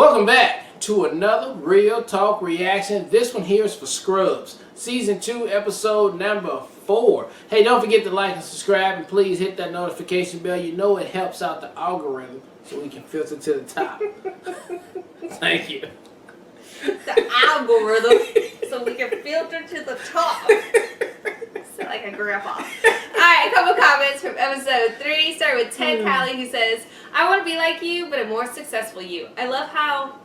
Welcome back to another Real Talk reaction. This one here is for Scrubs, Season 2, Episode number 4. Hey, don't forget to like and subscribe, and please hit that notification bell. You know it helps out the algorithm so we can filter to the top. Thank you. The algorithm so we can filter to the top. Sound like a grandpa. Alright, a couple comments from episode 3. Start with Ted Callie, who says, I want to be like you, but a more successful you. I love how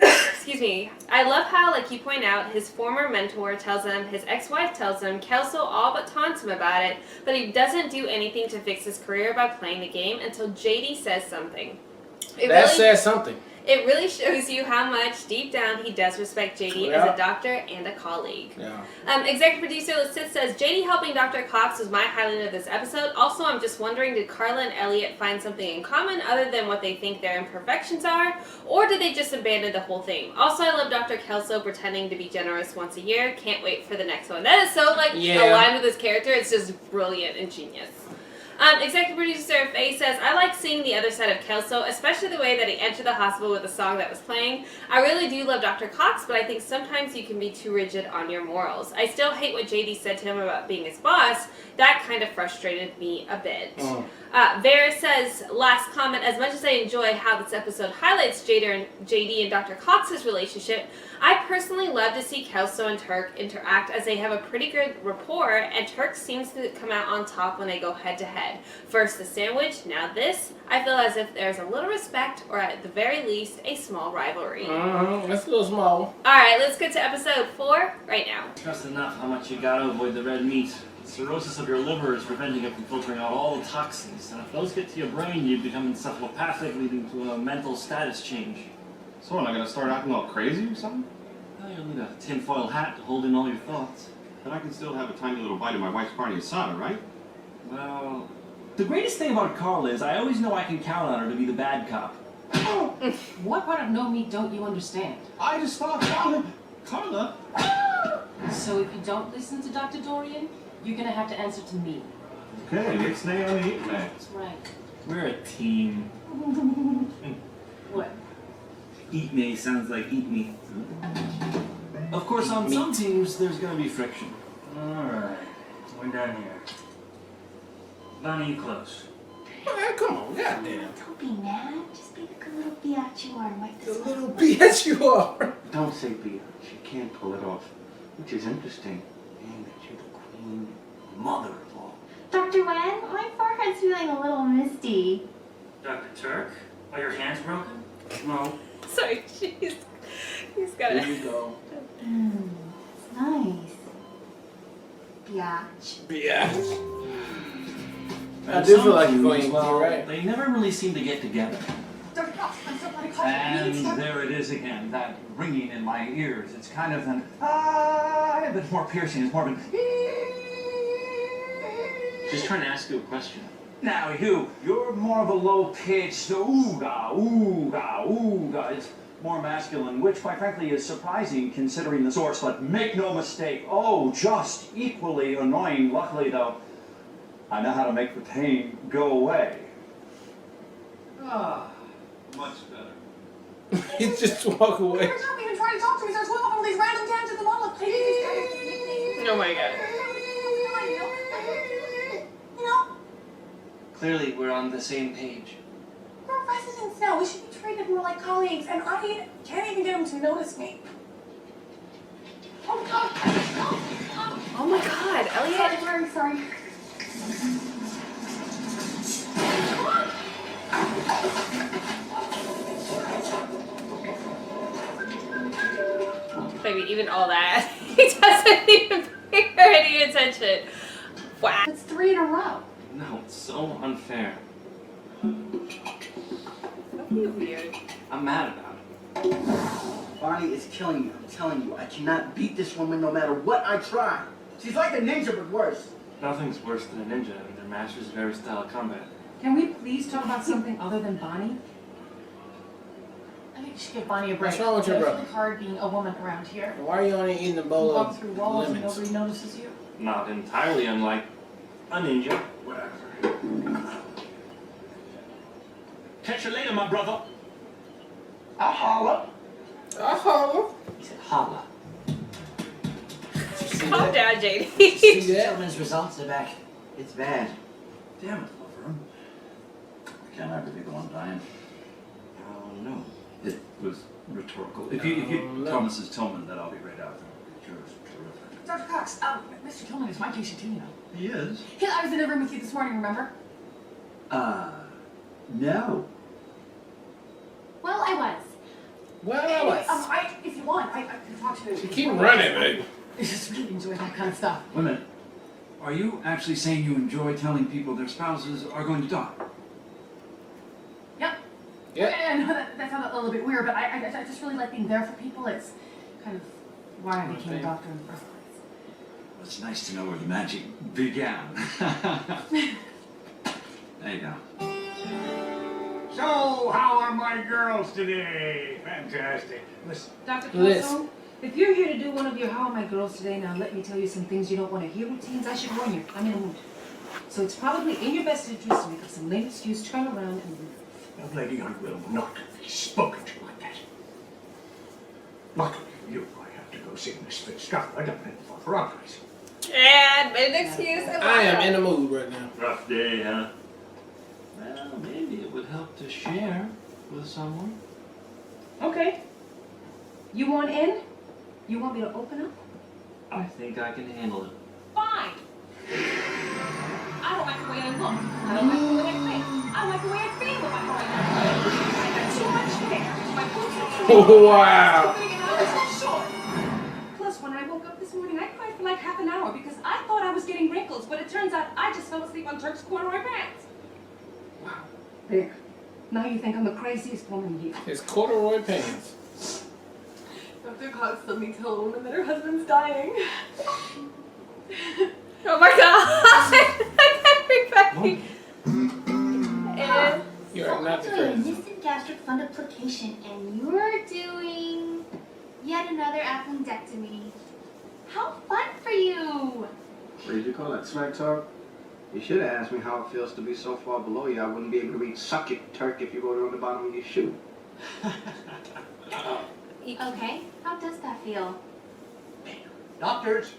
excuse me. I love how, like you point out, his former mentor tells him, his ex-wife tells him, Kelso all but taunts him about it, but he doesn't do anything to fix his career by playing the game until JD says something. Says something. It really shows you how much, deep down, he does respect JD as a doctor and a colleague. Yeah. Executive producer Sid says, JD helping Dr. Cox was my highlight of this episode. Also, I'm just wondering, did Carla and Elliot find something in common other than what they think their imperfections are? Or did they just abandon the whole thing? Also, I love Dr. Kelso pretending to be generous once a year. Can't wait for the next one. That is so, aligned with his character. It's just brilliant and genius. Executive producer Faye says, I like seeing the other side of Kelso, especially the way that he entered the hospital with the song that was playing. I really do love Dr. Cox, but I think sometimes you can be too rigid on your morals. I still hate what JD said to him about being his boss. That kind of frustrated me a bit. Vera says, last comment, as much as I enjoy how this episode highlights JD and Dr. Cox's relationship, I personally love to see Kelso and Turk interact as they have a pretty good rapport, and Turk seems to come out on top when they go head to head. First the sandwich, now this. I feel as if there's a little respect, or at the very least, a small rivalry. That's a little small. Alright, let's get to episode 4 right now. Trust enough how much you gotta avoid the red meat. The cirrhosis of your liver is preventing it from filtering out all the toxins, and if those get to your brain, you become encephalopathic, leading to a mental status change. So am I gonna start acting all crazy or something? Well, you'll need a tinfoil hat to hold in all your thoughts. But I can still have a tiny little bite of my wife's carne asada, right? Well, the greatest thing about Carla is I always know I can count on her to be the bad cop. What part of no meat don't you understand? I just thought, Carla. So if you don't listen to Dr. Dorian, you're gonna have to answer to me. Okay, it's nay on the eat man. That's right. We're a team. What? Eat me sounds like eat me. Of course, on some teams, there's gonna be friction. Alright, we're down here. Bonnie, you close. Man, come on, goddamn. Don't be mad. Just be the good little biatch you are and wipe The this little bitch you are. Don't say biatch. She can't pull it off. Which is interesting, being that you're the queen mother-in-law. Dr. Wen, my forehead's feeling a little misty. Dr. Turk, are your hands broken? No. Sorry, he's got There it. you go. It's nice. Biatch. Bitch. I And do some feel like you're teams, going well, right. they never really seem to get together. Dr. Cox, I'm so glad I called And there it is again, that ringing in my ears. It's kind of an a bit more piercing. It's more of an Just trying to ask you a question. Now you're more of a low-pitched ooga, ooga, ooga. It's more masculine, which quite frankly is surprising considering the source, but make no mistake, just equally annoying. Luckily though, I know how to make the pain go away. Much better. He just walk away. Every time we even try to talk to me, he starts going off on all these random tangents and all the Oh my god. You know, Clearly, we're on the same page. we're residents now. We should be treated more like colleagues, and I can't even get him to notice me. Oh God! Oh my god, Elliot. Sorry. Baby, even all that, he doesn't even pay her any attention. Wow. It's 3 in a row. No, it's so unfair. Don't be weird. I'm mad about it. Bonnie is killing me. I'm telling you, I cannot beat this woman no matter what I try. She's like a ninja, but worse. Nothing's worse than a ninja, and they're masters of every style of combat. Can we please talk about something other than Bonnie? I think we should give Bonnie a break. What's wrong with your It's brother? really hard being a woman around here. Why are you only eating a You bowl walk of through walls and lemons? nobody notices you. Not entirely unlike a ninja. Whatever. Catch you later, my brother. I'll holler. I holler. He said, holla. Calm down, JD. See that? Gentlemen's results are back. It's bad. Damn it, Laverne. Can't I be the one dying? Oh, no. It was rhetorical. If you Thomas is Tillman, then I'll be right out. Yours, terrific. Dr. Cox, Mr. Tillman is my patient too, you know. He is? Yeah, I was in the room with you this morning, remember? No. Well, I was. Well, If you want, I can talk to you. keep running, baby. I just really enjoy that kind of stuff. Wait a minute. Are you actually saying you enjoy telling people their spouses are going to die? Yep. Yep. I know that sounds a little bit weird, but I just really like being there for people. It's kind of why I became a doctor in the first place. Well, it's nice to know where the magic began. There you go. So, how are my girls today? Fantastic. Listen, Dr. Liz. Kelso, if you're here to do one of your How Are My Girls Today, now let me tell you some things you don't want to hear, routines. I should warn you, I'm in a mood. So it's probably in your best interest to make up some lame excuse, turn around, and leave. young lady, I will not be spoken to like that. Luckily for you, I have to go see Miss Fitzgerald for rivalries. And made an excuse. I am in the mood right now. Rough day, huh? Well, maybe it would help to share with someone. Okay. You want in? You want me to open up? I think I can handle it. Fine. I don't like the way I look. I don't like the way I think. I don't like the way I feel about how I got too much hair. My boobs are too Wow. big and I'm so short. Plus, when I woke up this morning, I cried for like half an hour because I thought I was getting wrinkles, but it turns out I just fell asleep on Turk's corduroy pants. Wow. There. Now you think I'm the craziest woman here. His corduroy pants. Dr. Cox, let me tell a woman that her husband's dying. Oh my god! Everybody. And You are not the doing crazy. instant gastric fundoplication, and you're doing yet another appendectomy. How fun for you! What did you call that, smack talk? You should have asked me how it feels to be so far below you I wouldn't be able to read suck it, Turk, if you wrote it on the bottom of your shoe. Okay, how does that feel? Doctors,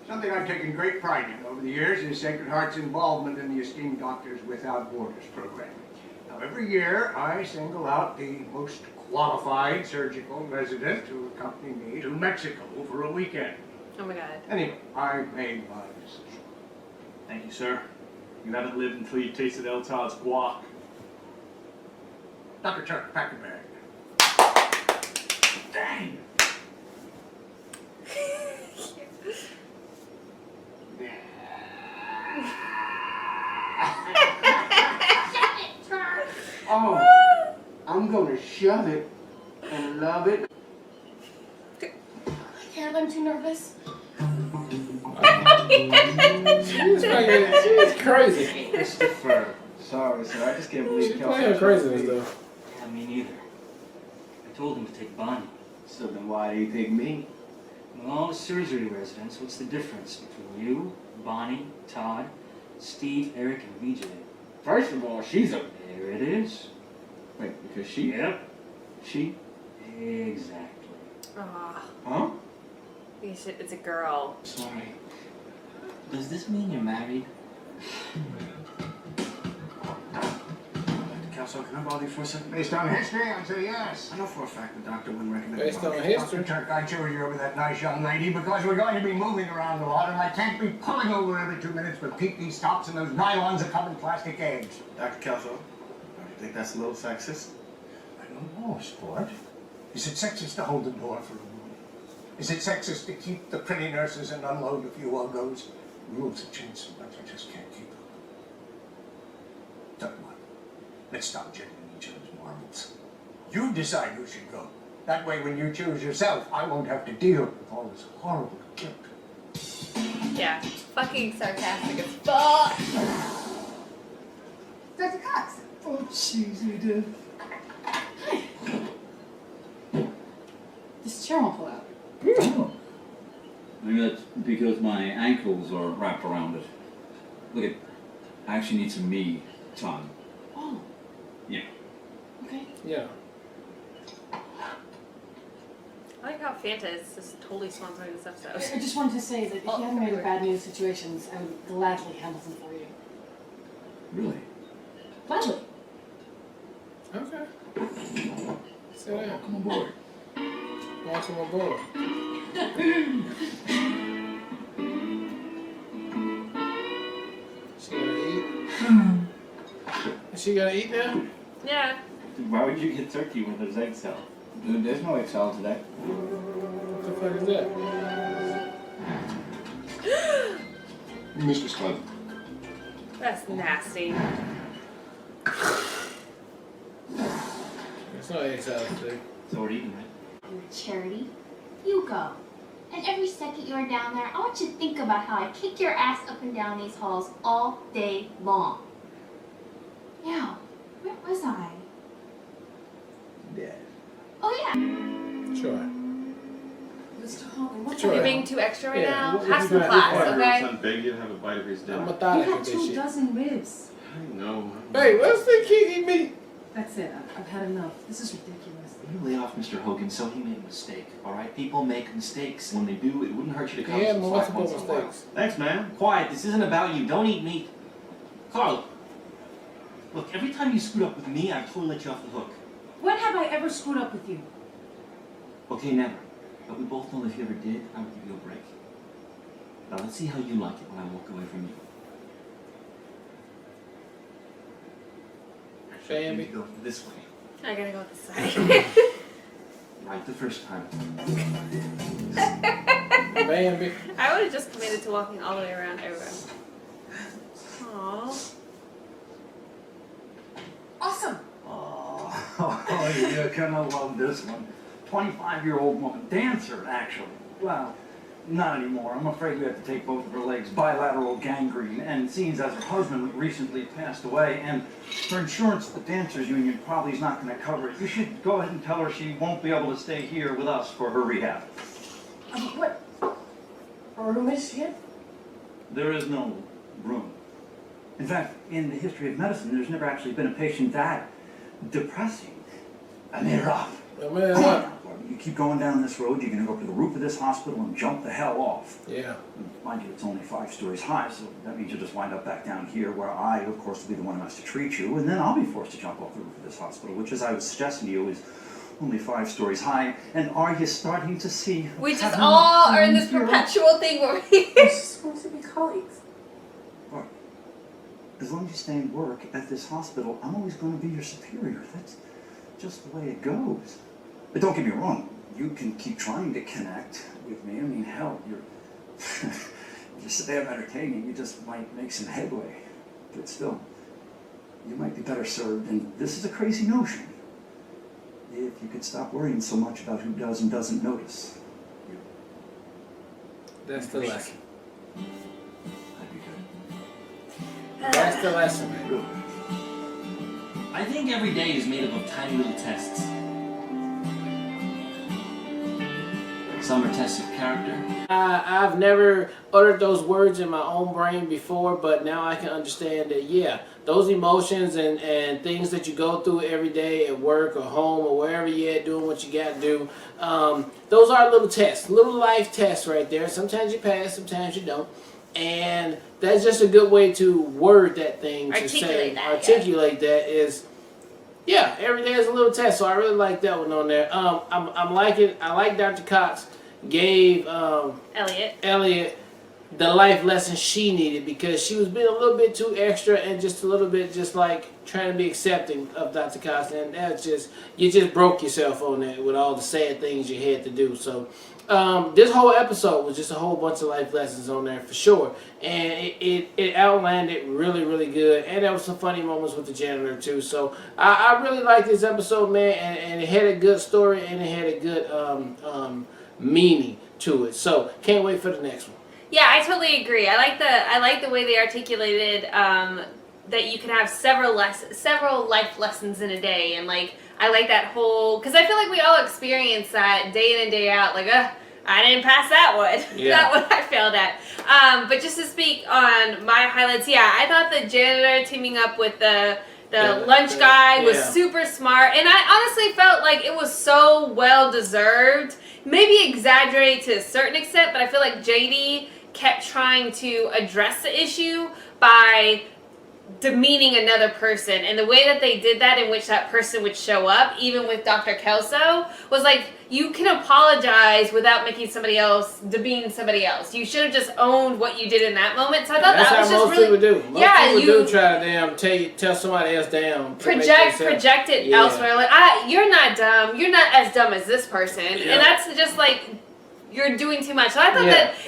something I've taken great pride in over the years is Sacred Heart's involvement in the Esteemed Doctors Without Borders program. Now, every year I single out the most qualified surgical resident to accompany me to Mexico for a weekend. oh my god. Anyway, I've made my decision. Thank you, sir. You haven't lived until you tasted El Todd's guac. Dr. Turk, pack your bag. Dang! Oh, I'm gonna shove it and love it. Caleb, I'm too nervous. She's crazy. Christopher. Sorry, sir. I just can't believe She's playing her craziness though. Yeah, me neither. I told him to take Bonnie. So then why do you pick me? With all the surgery residents, what's the difference between you, Bonnie, Todd, Steve, Eric, and VJ? First of all, she's a... There it is. Wait, because she... Yep. She... Exactly. Aw, Huh? it's a girl. Sorry. Does this mean you're married? Kelso, can I bother you for a second? Based on history, I'd say yes. I know for a fact the doctor wouldn't recommend Based on it. history. Dr. Turk, I chose you over that nice young lady because we're going to be moving around a lot and I can't be pulling over every 2 minutes with pee-pee stops and those nylons that cover plastic eggs. Dr. Kelso, don't you think that's a little sexist? I don't know, sport. Is it sexist to hold the door for a woman? Is it sexist to keep the pretty nurses and unload a few uggos? Rules have changed so much, I just can't keep up. Tell you what, let's stop jiggling each other's marbles. You decide who should go. That way, when you choose yourself, I won't have to deal with all this horrible guilt. Yeah, fucking sarcastic as fuck. Dr. Cox. Oh, jeez, you did. This chair won't pull out. Maybe that's because my ankles are wrapped around it. Look, I actually need some me time. Oh, Yeah. okay. Yeah. I like how Fanta is just totally sponsoring this episode. I just wanted to say that if you hadn't made of bad news situations, I would gladly handle them for you. Really? Gladly. Okay. Sit down. Welcome aboard. Welcome aboard. She gonna eat? Is she gonna eat now? Yeah. Why would you get turkey when there's egg salad? Dude, there's no egg salad today. What the fuck is that? Mr. Scott. That's nasty. There's no egg salad today. So we're eating, right? Charity, you go. And every second you're down there, I want you to think about how I kick your ass up and down these halls all day long. Yeah, where was I? Dead. Oh yeah. Sure. Mr. Hogan, what Sure. You're being too extra right Yeah, now. what Have you some got? class, Yeah. okay? Son begged you to have a bite of his I'm dinner. You methodic had with this 2 shit. dozen ribs. I know. Hey, what's the kid eat meat? That's it. I've had enough. This is ridiculous. You lay off Mr. Hogan so he made a mistake, all right? People make mistakes. When they do, it wouldn't hurt you to come Yeah, to multiple once in a while. mistakes. Thanks, man. Quiet. This isn't about you. Don't eat meat. Carl, look, every time you screwed up with me, I totally let you off the hook. When have I ever screwed up with you? Okay, never. But we both know if you ever did, I would give you a break. Now let's see how you like it when I walk away from you. Actually, you need to go this way. I gotta go this side. Right the first time. Bambi. I would have just committed to walking all the way around everywhere. Aww. Awesome. Oh, you're gonna love this one. 25-year-old woman, dancer, actually. Well, not anymore. I'm afraid we have to take both of her legs, bilateral gangrene, and it seems as her husband recently passed away, and her insurance, the dancers union, probably is not going to cover it. You should go ahead and tell her she won't be able to stay here with us for her rehab. What? A room is she in? There is no room. In fact, in the history of medicine, there's never actually been a patient that depressing. I made her up. You keep going down this road, you're going to go up to the roof of this hospital and jump the hell off. Yeah. Mind you, it's only 5 stories high, so that means you'll just wind up back down here where I, of course, will be the one who has to treat you, and then I'll be forced to jump off the roof of this hospital, which, as I was suggesting to you, is only 5 stories high. And are you starting to see... We just all are in this perpetual thing where we... We're supposed to be colleagues. Look, as long as you stay and work at this hospital, I'm always going to be your superior. That's just the way it goes. But don't get me wrong, you can keep trying to connect with me. I mean, hell, you're so damn entertaining, you just might make some headway. But still, you might be better served, and this is a crazy notion, if you could stop worrying so much about who does and doesn't notice. That's the lesson. That'd be good. That's the lesson, man. Good. I think every day is made up of tiny little tests. Some are tests of character. I've never uttered those words in my own brain before, but now I can understand that, yeah, those emotions and things that you go through every day at work or home or wherever you're at doing what you got to do, those are little tests, little life tests right there. Sometimes you pass, sometimes you don't. And that's just a good way to word that thing, Articulate that is, yeah, every day is a little test, so I really like that one on there. I'm liking, I like Dr. Cox gave Elliot the life lesson she needed, because she was being a little bit too extra and just a little bit just like trying to be accepting of Dr. Cox, and that's just, you just broke yourself on that with all the sad things you had to do. So this whole episode was just a whole bunch of life lessons on there for sure, and it outlined it really, really good, and there was some funny moments with the janitor too. So I really like this episode, man, and it had a good story and it had a good meaning to it. So can't wait for the next one. Yeah, I totally agree. I like the way they articulated that you can have several life lessons in a day, and like I like that whole, because I feel like we all experience that day in and day out. Like, I didn't pass that one. Yeah. That one I failed at. But just to speak on my highlights, yeah, I thought the janitor teaming up with the The lunch guy was yeah. super smart, and I honestly felt like it was so well deserved. Maybe exaggerated to a certain extent, but I feel like JD kept trying to address the issue by demeaning another person, and the way that they did that, in which that person would show up, even with Dr. Kelso, was like, you can apologize without making somebody else demean somebody else. You should have just owned what you did in that moment. So I thought that was just really, people do. Most people do try to tell somebody else down. Project it elsewhere. Like, you're not dumb. You're not as dumb as this person, and that's just like, you're doing too much. So I thought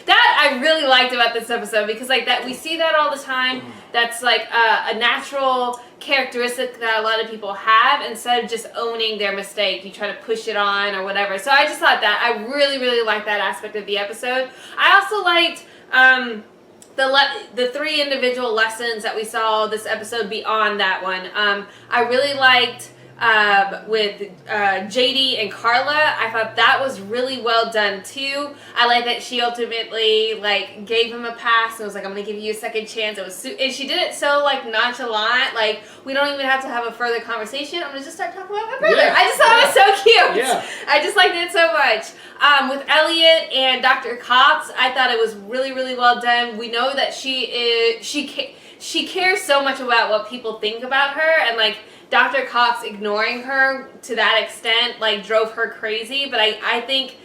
that I really liked about this episode, because like that we see that all the time. That's like a natural characteristic that a lot of people have. Instead of just owning their mistake, you try to push it on or whatever. So I just thought that I really, really liked that aspect of the episode. I also liked the 3 individual lessons that we saw this episode beyond that one. I really liked with JD and Carla. I thought that was really well done too. I like that she ultimately like gave him a pass and was like, I'm gonna give you a second chance. It was and she did it so like nonchalant, like we don't even have to have a further conversation. I'm gonna just start talking about my brother. I just thought it was so cute. I just liked it so much. With Elliot and Dr. Cox, I thought it was really, really well done. We know that she cares so much about what people think about her, and like Dr. Cox ignoring her to that extent like drove her crazy, but I think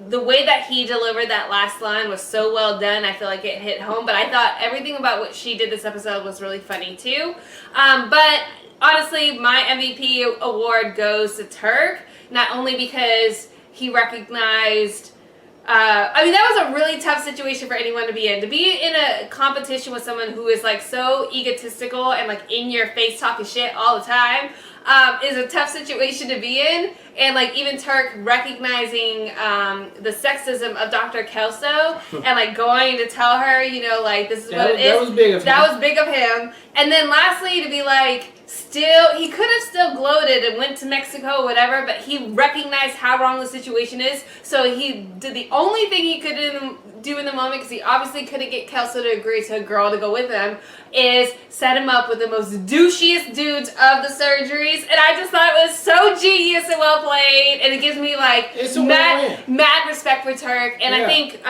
the way that he delivered that last line was so well done. I feel like it hit home, but I thought everything about what she did this episode was really funny too. But honestly, my MVP award goes to Turk, not only because he recognized I mean, that was a really tough situation for anyone to be in. To be in a competition with someone who is like so egotistical and like in your face talking shit all the time is a tough situation to be in. And like even Turk recognizing the sexism of Dr. Kelso and like going to tell her, you know, like this is what it is. That was big of him. That was big of him. And then lastly, to be like, he could have still gloated and went to Mexico or whatever, but he recognized how wrong the situation is, so he did the only thing he could do in the moment, because he obviously couldn't get Kelso to agree to a girl to go with him, is set him up with the most douchiest dudes of the surgeries, and I just thought it was so genius and well played, and it gives me like mad respect for Turk, and I think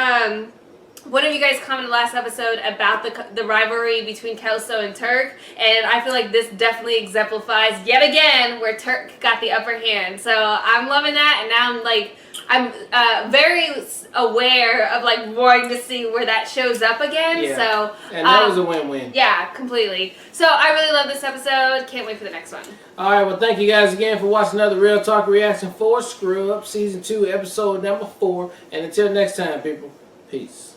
one of you guys commented last episode about the rivalry between Kelso and Turk, and I feel like this definitely exemplifies yet again where Turk got the upper hand. So I'm loving that, and now I'm very aware of like wanting to see where that shows up again. So and that was a win-win. Yeah, completely. So I really love this episode. Can't wait for the next one. All right, well, thank you guys again for watching another Real Talk Reaction for Screw Up Season 2, Episode number 4. And until next time, people, peace.